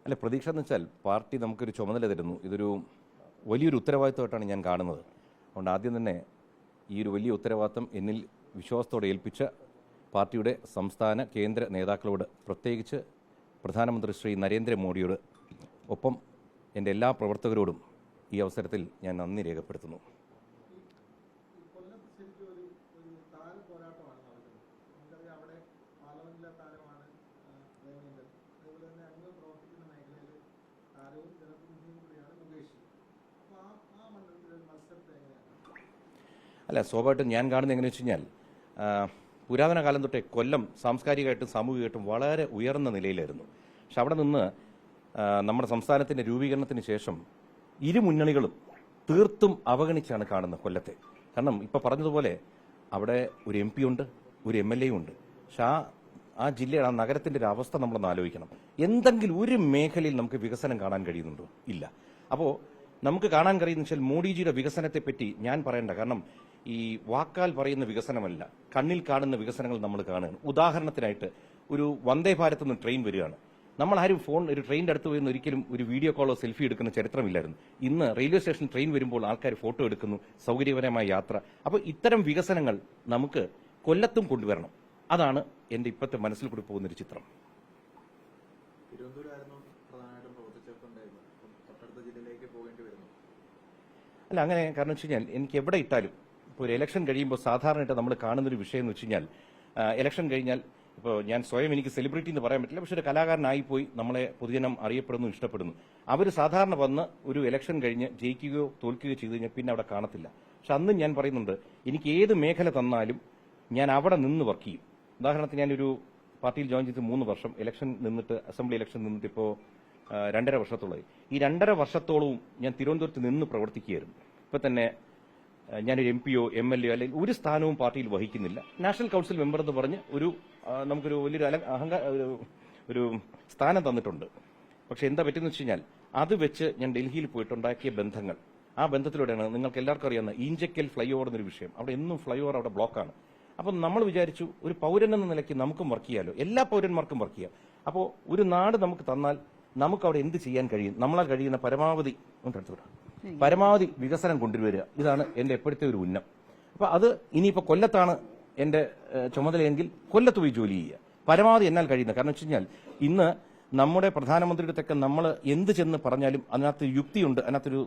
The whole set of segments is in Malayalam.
അല്ല, പ്രതീക്ഷ എന്ന് വെച്ചാൽ പാർട്ടി നമുക്കൊരു ചുമതല തരുന്നു. ഇതൊരു വലിയൊരു ഉത്തരവാദിത്തമായിട്ടാണ് ഞാൻ കാണുന്നത്. അതുകൊണ്ട് ആദ്യം തന്നെ ഈ ഒരു വലിയ ഉത്തരവാദിത്തം എന്നിൽ വിശ്വാസത്തോടെ ഏൽപ്പിച്ച പാർട്ടിയുടെ സംസ്ഥാന കേന്ദ്ര നേതാക്കളോട്, പ്രത്യേകിച്ച് പ്രധാനമന്ത്രി ശ്രീ നരേന്ദ്രമോദിയോട്, ഒപ്പം എൻ്റെ എല്ലാ പ്രവർത്തകരോടും ഈ അവസരത്തിൽ ഞാൻ നന്ദി രേഖപ്പെടുത്തുന്നു. അല്ല, സ്വാഭാവികമായിട്ടും ഞാൻ കാണുന്നത് എങ്ങനെയാണെന്ന് വെച്ച് കഴിഞ്ഞാൽ, പുരാതന കാലം തൊട്ടേ കൊല്ലം സാംസ്കാരികമായിട്ടും സാമൂഹികമായിട്ടും വളരെ ഉയർന്ന നിലയിലായിരുന്നു. പക്ഷെ അവിടെ നിന്ന് നമ്മുടെ സംസ്ഥാനത്തിൻ്റെ രൂപീകരണത്തിന് ശേഷം ഇരു മുന്നണികളും തീർത്തും അവഗണിച്ചാണ് കാണുന്നത് കൊല്ലത്തെ. കാരണം ഇപ്പോൾ പറഞ്ഞതുപോലെ അവിടെ ഒരു MP ഉണ്ട്, ഒരു MLA ഉണ്ട്. പക്ഷെ ആ ജില്ലയുടെ, ആ നഗരത്തിൻ്റെ ഒരു അവസ്ഥ നമ്മളൊന്ന് ആലോചിക്കണം. എന്തെങ്കിലും ഒരു മേഖലയിൽ നമുക്ക് വികസനം കാണാൻ കഴിയുന്നുണ്ടോ? ഇല്ല. അപ്പോൾ നമുക്ക് കാണാൻ കഴിയുന്ന വെച്ചാൽ മോഡിജിയുടെ വികസനത്തെപ്പറ്റി ഞാൻ പറയണ്ട. കാരണം ഈ വാക്കാൽ പറയുന്ന വികസനമല്ല, കണ്ണിൽ കാണുന്ന വികസനങ്ങൾ നമ്മൾ കാണുകയാണ്. ഉദാഹരണത്തിനായിട്ട് ഒരു വന്ദേ ഭാരത് നിന്ന് ട്രെയിൻ വരികയാണ്. നമ്മൾ ആരും ഒരു ട്രെയിനിൻ്റെ അടുത്ത് പോയി ഒരിക്കലും ഒരു വീഡിയോ കോളോ സെൽഫി എടുക്കുന്ന ചരിത്രമില്ലായിരുന്നു. ഇന്ന് റെയിൽവേ സ്റ്റേഷനിൽ ട്രെയിൻ വരുമ്പോൾ ആൾക്കാർ ഫോട്ടോ എടുക്കുന്നു, സൗകര്യപരമായ യാത്ര. അപ്പോൾ ഇത്തരം വികസനങ്ങൾ നമുക്ക് കൊല്ലത്തും കൊണ്ടുവരണം. അതാണ് എൻ്റെ ഇപ്പോഴത്തെ മനസ്സിൽ കൂടി പോകുന്നൊരു ചിത്രം. അല്ല, അങ്ങനെ കാരണം വെച്ച് കഴിഞ്ഞാൽ എനിക്ക് എവിടെ ഇട്ടാലും ഇപ്പോൾ ഒരു ഇലക്ഷൻ കഴിയുമ്പോൾ സാധാരണയായിട്ട് നമ്മൾ കാണുന്നൊരു വിഷയം എന്ന് വെച്ച് കഴിഞ്ഞാൽ, ഇലക്ഷൻ കഴിഞ്ഞാൽ ഇപ്പോൾ ഞാൻ സ്വയം എനിക്ക് സെലിബ്രിറ്റി എന്ന് പറയാൻ പറ്റില്ല, പക്ഷെ ഒരു കലാകാരനായിപ്പോയി നമ്മളെ പൊതുജനം അറിയപ്പെടുന്നു, ഇഷ്ടപ്പെടുന്നു. അവർ സാധാരണ വന്ന് ഒരു ഇലക്ഷൻ കഴിഞ്ഞ് ജയിക്കുകയോ തോൽക്കുകയോ ചെയ്തു കഴിഞ്ഞാൽ പിന്നെ അവിടെ കാണത്തില്ല. പക്ഷെ അന്നും ഞാൻ പറയുന്നുണ്ട്, എനിക്ക് ഏത് മേഖല തന്നാലും ഞാൻ അവിടെ നിന്ന് വർക്ക് ചെയ്യും. ഉദാഹരണത്തിന് ഞാനൊരു പാർട്ടിയിൽ ജോയിൻ ചെയ്ത് 3 വർഷം, ഇലക്ഷൻ നിന്നിട്ട്, അസംബ്ലി ഇലക്ഷൻ നിന്നിട്ട് ഇപ്പോൾ 2.5 വർഷത്തോളമായി. ഈ 2.5 വർഷത്തോളവും ഞാൻ തിരുവനന്തപുരത്ത് നിന്ന് പ്രവർത്തിക്കുകയായിരുന്നു. ഇപ്പം തന്നെ ഞാനൊരു MPയോ MLAയോ അല്ലെങ്കിൽ ഒരു സ്ഥാനവും പാർട്ടിയിൽ വഹിക്കുന്നില്ല. നാഷണൽ കൗൺസിൽ മെമ്പർ എന്ന് പറഞ്ഞ് നമുക്കൊരു വലിയൊരു ഒരു സ്ഥാനം തന്നിട്ടുണ്ട്. പക്ഷെ എന്താ പറ്റുന്ന വെച്ച് കഴിഞ്ഞാൽ, അത് വെച്ച് ഞാൻ ഡൽഹിയിൽ പോയിട്ടുണ്ടാക്കിയ ബന്ധങ്ങൾ, ആ ബന്ധത്തിലൂടെയാണ് നിങ്ങൾക്ക് എല്ലാവർക്കും അറിയാവുന്ന ഈഞ്ചക്കൽ ഫ്ലൈ ഓവർ എന്നൊരു വിഷയം. അവിടെ എന്നും ഫ്ലൈ ഓവർ അവിടെ ബ്ലോക്കാണ്. അപ്പം നമ്മൾ വിചാരിച്ചു, ഒരു പൗരൻ എന്ന നിലയ്ക്ക് നമുക്കും വർക്ക് ചെയ്യാമല്ലോ, എല്ലാ പൗരന്മാർക്കും വർക്ക് ചെയ്യാം. അപ്പോൾ ഒരു നാട് നമുക്ക് തന്നാൽ നമുക്ക് അവിടെ എന്ത് ചെയ്യാൻ കഴിയും? നമ്മളാൽ കഴിയുന്ന പരമാവധി വികസനം കൊണ്ടുവരിക. ഇതാണ് എൻ്റെ എപ്പോഴത്തെ ഒരു ഉന്നം. അപ്പോൾ അത് ഇനിയിപ്പോൾ കൊല്ലത്താണ് എൻ്റെ ചുമതലയെങ്കിൽ കൊല്ലത്ത് പോയി ജോലി ചെയ്യുക, പരമാവധി എന്നാൽ കഴിയുന്നത്. കാരണം വെച്ച് കഴിഞ്ഞാൽ ഇന്ന് നമ്മുടെ പ്രധാനമന്ത്രിയുടെ അടുത്തൊക്കെ നമ്മൾ എന്ത് ചെന്ന് പറഞ്ഞാലും അതിനകത്ത് യുക്തിയുണ്ട്, അതിനകത്തൊരു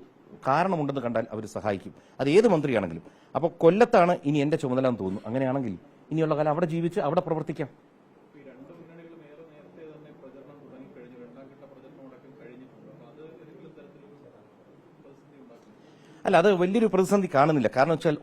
കാരണമുണ്ടെന്ന് കണ്ടാൽ അവർ സഹായിക്കും, അത് ഏത് മന്ത്രിയാണെങ്കിലും. അപ്പോൾ കൊല്ലത്താണ് ഇനി എൻ്റെ ചുമതല എന്ന് തോന്നുന്നു. അങ്ങനെയാണെങ്കിൽ ഇനിയുള്ള കാലം അവിടെ ജീവിച്ച് അവിടെ പ്രവർത്തിക്കാം. അല്ല, അത് വലിയൊരു പ്രതിസന്ധി കാണുന്നില്ല. കാരണം വെച്ചാൽ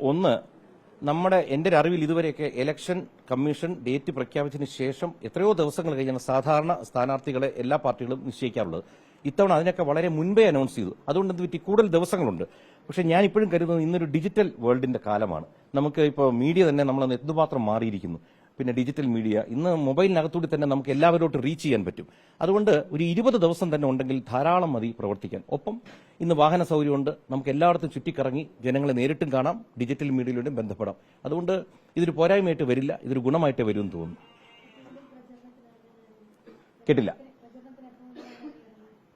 എൻ്റെ ഒരു അറിവിൽ ഇതുവരെയൊക്കെ ഇലക്ഷൻ കമ്മീഷൻ ഡേറ്റ് പ്രഖ്യാപിച്ചതിന് ശേഷം എത്രയോ ദിവസങ്ങൾ കഴിഞ്ഞാണ് സാധാരണ സ്ഥാനാർത്ഥികളെ എല്ലാ പാർട്ടികളും നിശ്ചയിക്കാറുള്ളത്. ഇത്തവണ അതിനൊക്കെ വളരെ മുൻപേ അനൗൺസ് ചെയ്തു. അതുകൊണ്ട് എന്ത് പറ്റി, കൂടുതൽ ദിവസങ്ങളുണ്ട്. പക്ഷേ ഞാൻ ഇപ്പോഴും കരുതുന്നത് ഇന്നൊരു ഡിജിറ്റൽ വേൾഡിന്റെ കാലമാണ്. നമുക്ക് ഇപ്പോൾ മീഡിയ തന്നെ നമ്മളൊന്ന് എന്തുമാത്രം മാറിയിരിക്കുന്നു. പിന്നെ ഡിജിറ്റൽ മീഡിയ ഇന്ന് മൊബൈലിനകത്തൂടി തന്നെ നമുക്ക് എല്ലാവരോട്ട് റീച്ച് ചെയ്യാൻ പറ്റും. അതുകൊണ്ട് ഒരു 20 ദിവസം തന്നെ ഉണ്ടെങ്കിൽ ധാരാളം മതി പ്രവർത്തിക്കാൻ. ഒപ്പം ഇന്ന് വാഹന സൗകര്യമുണ്ട്, നമുക്ക് എല്ലായിടത്തും ചുറ്റിക്കറങ്ങി ജനങ്ങളെ നേരിട്ടും കാണാം, ഡിജിറ്റൽ മീഡിയയിലൂടെ ബന്ധപ്പെടാം. അതുകൊണ്ട് ഇതൊരു പോരായ്മയായിട്ട് വരില്ല, ഇതൊരു ഗുണമായിട്ട് വരുമെന്ന് തോന്നുന്നു. കേട്ടില്ല.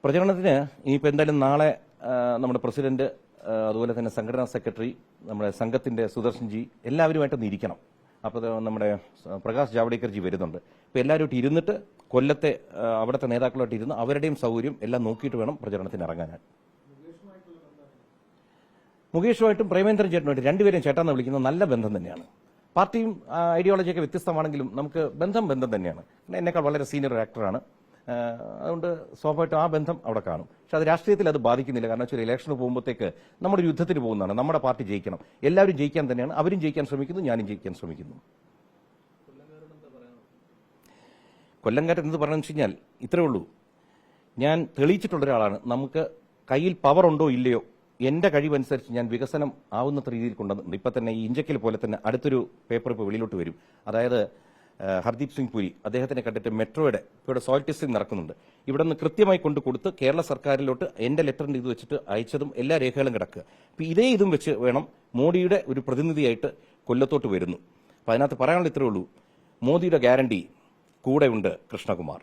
പ്രചരണത്തിന് ഇനിയിപ്പോൾ എന്തായാലും നാളെ നമ്മുടെ പ്രസിഡന്റ്, അതുപോലെ തന്നെ സംഘടനാ സെക്രട്ടറി, നമ്മുടെ സംഘത്തിന്റെ സുദർശൻജി എല്ലാവരുമായിട്ടൊന്ന് ഇരിക്കണം. അപ്പോൾ നമ്മുടെ പ്രകാശ് ജാവ്ദേക്കർജി വരുന്നുണ്ട്. ഇപ്പോൾ എല്ലാവരും ഇരുന്നിട്ട് കൊല്ലത്തെ അവിടുത്തെ നേതാക്കളുമായിട്ട് ഇരുന്ന് അവരുടെയും സൗകര്യം എല്ലാം നോക്കിയിട്ട് വേണം പ്രചരണത്തിന് ഇറങ്ങാനാണ്. മുകേഷുമായിട്ടും പ്രേമേന്ദ്രൻ ചേട്ടനുമായിട്ട് രണ്ടുപേരെയും ചേട്ടാന്ന് വിളിക്കുന്നത് നല്ല ബന്ധം തന്നെയാണ്. പാർട്ടിയും ഐഡിയോളജിയൊക്കെ വ്യത്യസ്തമാണെങ്കിലും നമുക്ക് ബന്ധം തന്നെയാണ്. എന്നെക്കാൾ വളരെ സീനിയർ ആക്ടറാണ്. അതുകൊണ്ട് സ്വാഭാവികമായിട്ടും ആ ബന്ധം അവിടെ കാണും. പക്ഷെ അത് രാഷ്ട്രീയത്തിൽ അത് ബാധിക്കുന്നില്ല. കാരണം വെച്ചാൽ ഇലക്ഷന് പോകുമ്പോഴത്തേക്ക് നമ്മുടെ യുദ്ധത്തിന് പോകുന്നതാണ്. നമ്മുടെ പാർട്ടി ജയിക്കണം, എല്ലാവരും ജയിക്കാൻ തന്നെയാണ്. അവരും ജയിക്കാൻ ശ്രമിക്കുന്നു, ഞാനും ജയിക്കാൻ ശ്രമിക്കുന്നു. കൊല്ലംകാരൻ എന്ത് പറയുന്നത് വെച്ച് കഴിഞ്ഞാൽ ഇത്രയേ ഉള്ളൂ. ഞാൻ തെളിയിച്ചിട്ടുള്ള ഒരാളാണ്. നമുക്ക് കയ്യിൽ പവർ ഉണ്ടോ ഇല്ലയോ, എന്റെ കഴിവനുസരിച്ച് ഞാൻ വികസനം ആവുന്നത്ര രീതിയിൽ കൊണ്ടുവന്നിട്ടുണ്ട്. ഇപ്പം തന്നെ ഈ ഇഞ്ചക്കൽ പോലെ തന്നെ അടുത്തൊരു പേപ്പർ ഇപ്പോൾ വെളിയിലോട്ട് വരും. അതായത് ഹർദീപ് സിംഗ് പുരി, അദ്ദേഹത്തിനെ കണ്ടിട്ട് മെട്രോയുടെ ഇവിടെ സോയിൽ ടെസ്റ്റിംഗ് നടക്കുന്നുണ്ട്. ഇവിടെ നിന്ന് കൃത്യമായി കൊണ്ടുകൊടുത്ത് കേരള സർക്കാരിലോട്ട് എന്റെ ലെറ്ററിന്റെ ഇത് വെച്ചിട്ട് അയച്ചതും എല്ലാ രേഖകളും കിടക്കുക. അപ്പം ഇതും വെച്ച് വേണം മോഡിയുടെ ഒരു പ്രതിനിധിയായിട്ട് കൊല്ലത്തോട്ട് വരുന്നു. അപ്പം അതിനകത്ത് പറയാനുള്ള ഇത്രയേ ഉള്ളൂ, മോദിയുടെ ഗ്യാരണ്ടി കൂടെയുണ്ട് കൃഷ്ണകുമാർ.